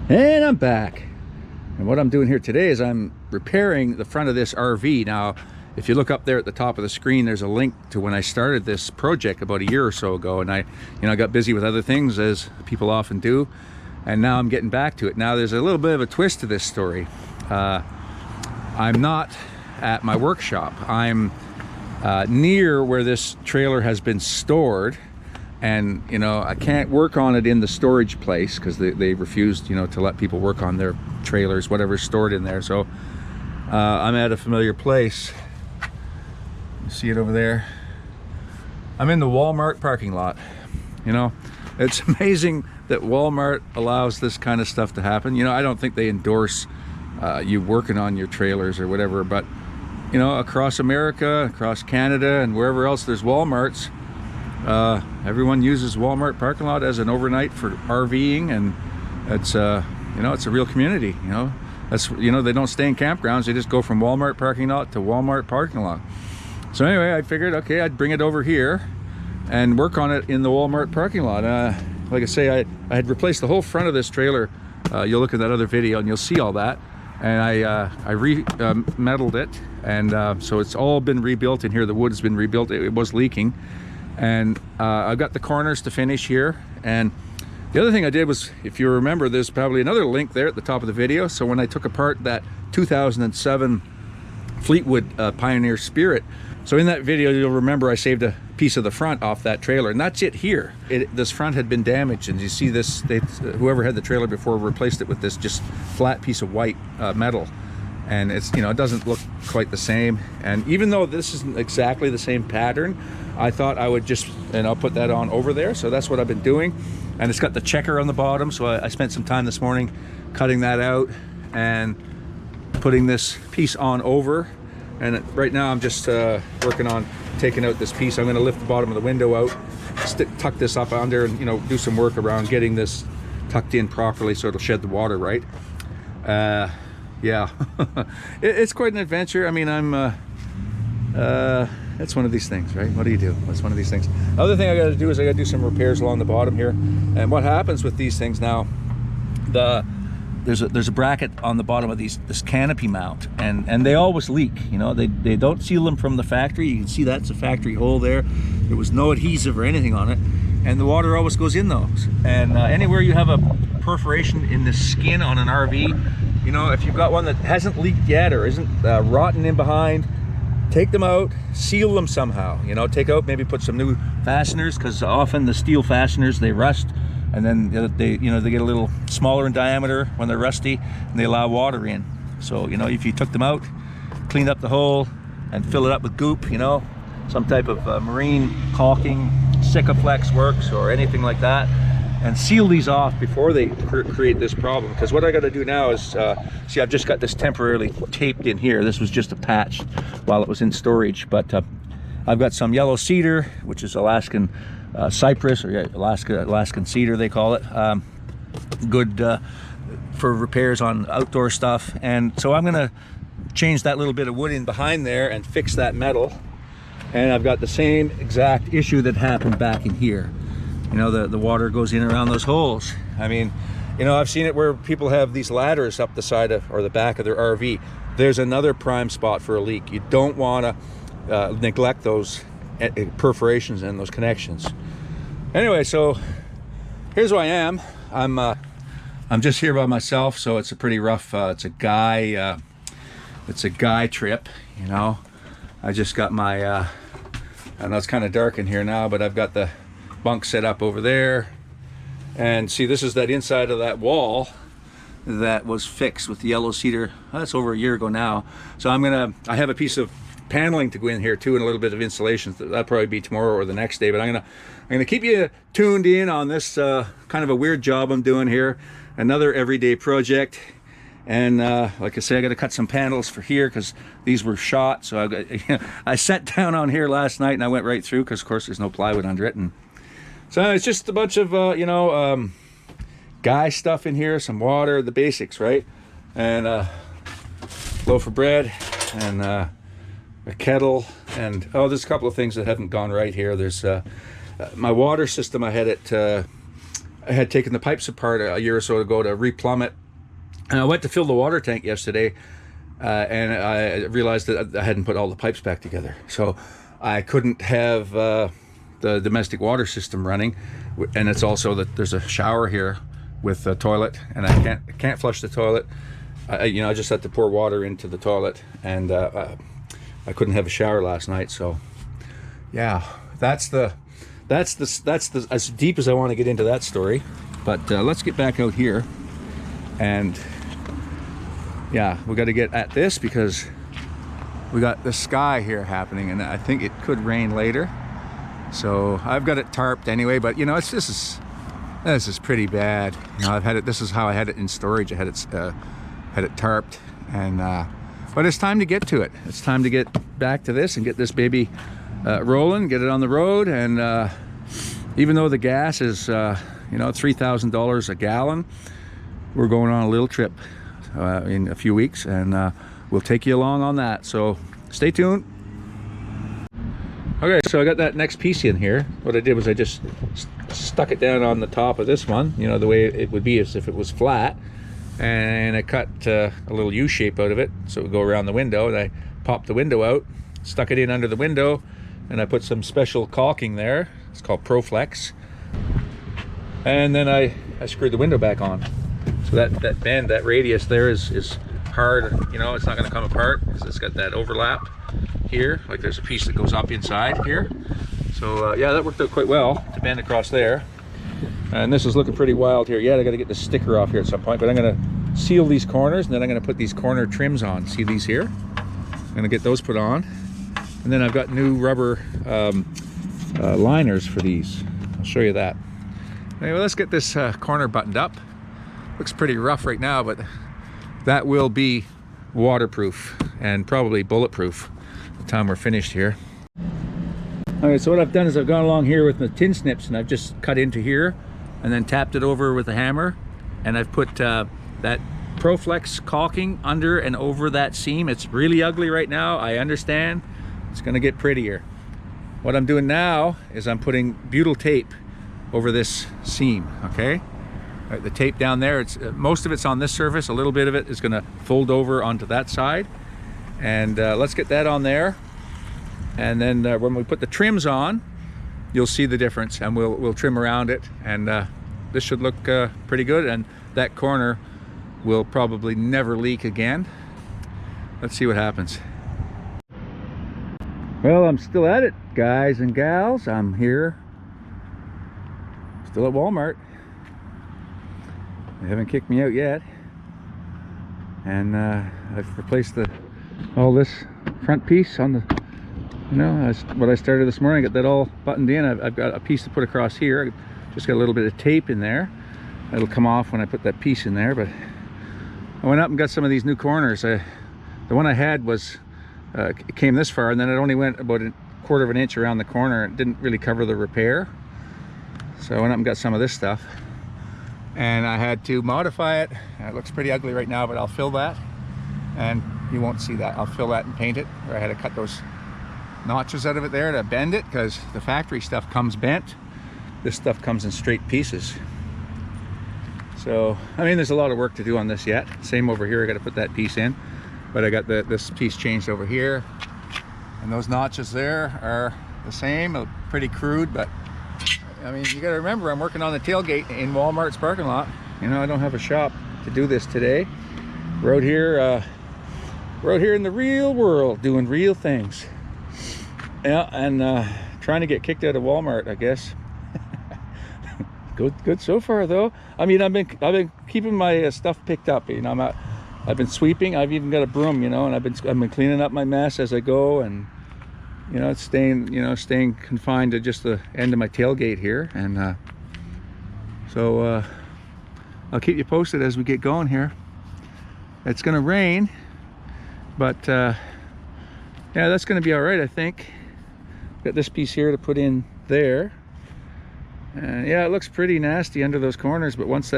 And I'm back. And what I'm doing here today is I'm repairing the front of this RV. Now, if you look up there at the top of the screen, there's a link to when I started this project about a year or so ago. And I got busy with other things, as people often do. And now I'm getting back to it. Now, there's a little bit of a twist to this story. I'm not at my workshop. I'm near where this trailer has been stored. And I can't work on it in the storage place because they refused to let people work on their trailers, whatever's stored in there. So I'm at a familiar place. You see it over there? I'm in the Walmart parking lot. It's amazing that Walmart allows this kind of stuff to happen. I don't think they endorse you working on your trailers or whatever, but across America, across Canada, and wherever else there's Walmarts, everyone uses Walmart parking lot as an overnight for RVing, and it's it's a real community. That's they don't stay in campgrounds, they just go from Walmart parking lot to Walmart parking lot. So anyway, I figured, okay, I'd bring it over here and work on it in the Walmart parking lot. Like I say, I had replaced the whole front of this trailer. You'll look at that other video and you'll see all that. And I re-metalled it, and so it's all been rebuilt in here. The wood has been rebuilt. It was leaking. And I've got the corners to finish here. And the other thing I did was, if you remember, there's probably another link there at the top of the video. So when I took apart that 2007 Fleetwood Pioneer Spirit, so in that video you'll remember I saved a piece of the front off that trailer, and that's it here. This front had been damaged, and you see this, whoever had the trailer before replaced it with this just flat piece of white metal. And it's it doesn't look quite the same. And even though this isn't exactly the same pattern, I thought I would just put that on over there. So that's what I've been doing. And it's got the checker on the bottom, so I spent some time this morning cutting that out and putting this piece on over. And right now I'm just working on taking out this piece. I'm going to lift the bottom of the window out, tuck this up under, and do some work around getting this tucked in properly so it'll shed the water right. Yeah, it's quite an adventure. I mean, it's one of these things, right? What do you do? It's one of these things. The other thing I got to do is I got to do some repairs along the bottom here. And what happens with these things now, there's a bracket on the bottom of this canopy mount, and they always leak. They don't seal them from the factory. You can see that's a factory hole there. There was no adhesive or anything on it, and the water always goes in those. And anywhere you have a perforation in the skin on an RV, if you've got one that hasn't leaked yet or isn't rotten in behind, take them out, seal them somehow. Take out, maybe put some new fasteners, because often the steel fasteners, they rust, and then they get a little smaller in diameter when they're rusty, and they allow water in. So if you took them out, cleaned up the hole, and fill it up with goop, some type of marine caulking, Sikaflex works, or anything like that, and seal these off before they create this problem. Because what I got to do now is, see, I've just got this temporarily taped in here. This was just a patch while it was in storage, but I've got some yellow cedar, which is Alaskan cypress, or Alaskan cedar they call it. Good for repairs on outdoor stuff. And so I'm gonna change that little bit of wood in behind there and fix that metal. And I've got the same exact issue that happened back in here. The water goes in around those holes. I mean, I've seen it where people have these ladders up the side of, or the back of their RV. There's another prime spot for a leak. You don't want to neglect those perforations and those connections. Anyway, so here's who I am. I'm just here by myself, so it's a pretty rough. It's a guy trip. I just got my. I know it's kind of dark in here now, but I've got the bunk set up over there, and see, this is that inside of that wall that was fixed with the yellow cedar. That's over a year ago now. So I have a piece of paneling to go in here too, and a little bit of insulation. That'll probably be tomorrow or the next day, but I'm gonna keep you tuned in on this kind of a weird job I'm doing here. Another everyday project. And like I say, I got to cut some panels for here because these were shot. So I sat down on here last night and I went right through, because of course there's no plywood under it. And so it's just a bunch of guy stuff in here, some water, the basics, right? And loaf of bread, and a kettle, and there's a couple of things that haven't gone right here. There's my water system. I had it I had taken the pipes apart a year or so ago to replumb it, and I went to fill the water tank yesterday, and I realized that I hadn't put all the pipes back together, so I couldn't have the domestic water system running. And it's also that there's a shower here with a toilet, and I can't flush the toilet. I just had to pour water into the toilet, and I couldn't have a shower last night. So yeah, that's as deep as I want to get into that story. But let's get back out here, and yeah, we got to get at this because we got the sky here happening, and I think it could rain later. So I've got it tarped anyway, but this is pretty bad. I've had it. This is how I had it in storage. I had it tarped, and but it's time to get to it. It's time to get back to this and get this baby rolling, get it on the road. And even though the gas is $3,000 a gallon, we're going on a little trip in a few weeks, and we'll take you along on that. So stay tuned. Okay, so I got that next piece in here. What I did was I just stuck it down on the top of this one, the way it would be as if it was flat, and I cut a little U shape out of it so it would go around the window, and I popped the window out, stuck it in under the window, and I put some special caulking there. It's called ProFlex, and then I screwed the window back on. So that bend, that radius there is hard, it's not going to come apart because it's got that overlap here. Like there's a piece that goes up inside here. So yeah, that worked out quite well to bend across there. And this is looking pretty wild here. Yeah, I got to get the sticker off here at some point, but I'm going to seal these corners, and then I'm going to put these corner trims on. See these here? I'm going to get those put on, and then I've got new rubber liners for these. I'll show you that. Anyway, let's get this corner buttoned up. Looks pretty rough right now, but that will be waterproof and probably bulletproof by the time we're finished here. Okay, so what I've done is I've gone along here with the tin snips, and I've just cut into here and then tapped it over with a hammer, and I've put that ProFlex caulking under and over that seam. It's really ugly right now, I understand. It's going to get prettier. What I'm doing now is I'm putting butyl tape over this seam. Okay, right, the tape down there, it's most of it's on this surface, a little bit of it is going to fold over onto that side, and let's get that on there. And then when we put the trims on, you'll see the difference, and we'll trim around it, and this should look pretty good, and that corner will probably never leak again. Let's see what happens. Well, I'm still at it, guys and gals. I'm here, still at Walmart. They haven't kicked me out yet, and I've replaced all this front piece on the, what I started this morning. I got that all buttoned in. I've got a piece to put across here. I just got a little bit of tape in there. It'll come off when I put that piece in there. But I went up and got some of these new corners. The one I had was came this far, and then it only went about 1/4 of an inch around the corner. It didn't really cover the repair, so I went up and got some of this stuff, and I had to modify it. It looks pretty ugly right now, but I'll fill that, and you won't see that. I'll fill that and paint it. Or I had to cut those notches out of it there to bend it, because the factory stuff comes bent. This stuff comes in straight pieces. So I mean, there's a lot of work to do on this yet. Same over here, I got to put that piece in, but I got this piece changed over here, and those notches there are the same. Pretty crude, but I mean, you got to remember, I'm working on the tailgate in Walmart's parking lot. I don't have a shop to do this today. We're out here in the real world doing real things. Yeah, and trying to get kicked out of Walmart, I guess. Good so far, though. I mean, I've been keeping my stuff picked up. I've been sweeping. I've even got a broom, and I've been cleaning up my mess as I go, and it's staying confined to just the end of my tailgate here. And so I'll keep you posted as we get going here. It's gonna rain, but yeah, that's gonna be all right, I think. Got this piece here to put in there. Yeah, it looks pretty nasty under those corners, but once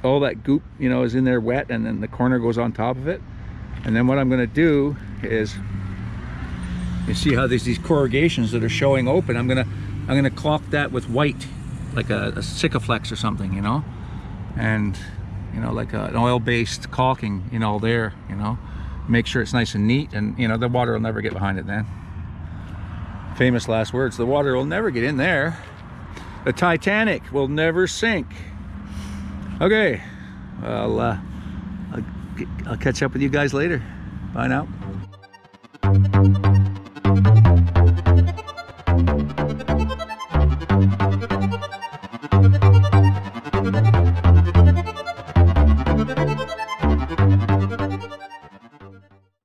all that goop, is in there wet, and then the corner goes on top of it. And then what I'm gonna do is, you see how there's these corrugations that are showing open. I'm gonna caulk that with white, like a Sikaflex or something, you know, and you know, like an oil-based caulking, you know, there, you know, make sure it's nice and neat, and you know, the water will never get behind it then. Famous last words, the water will never get in there. The Titanic will never sink. Okay, well, I'll catch up with you guys later. Bye now.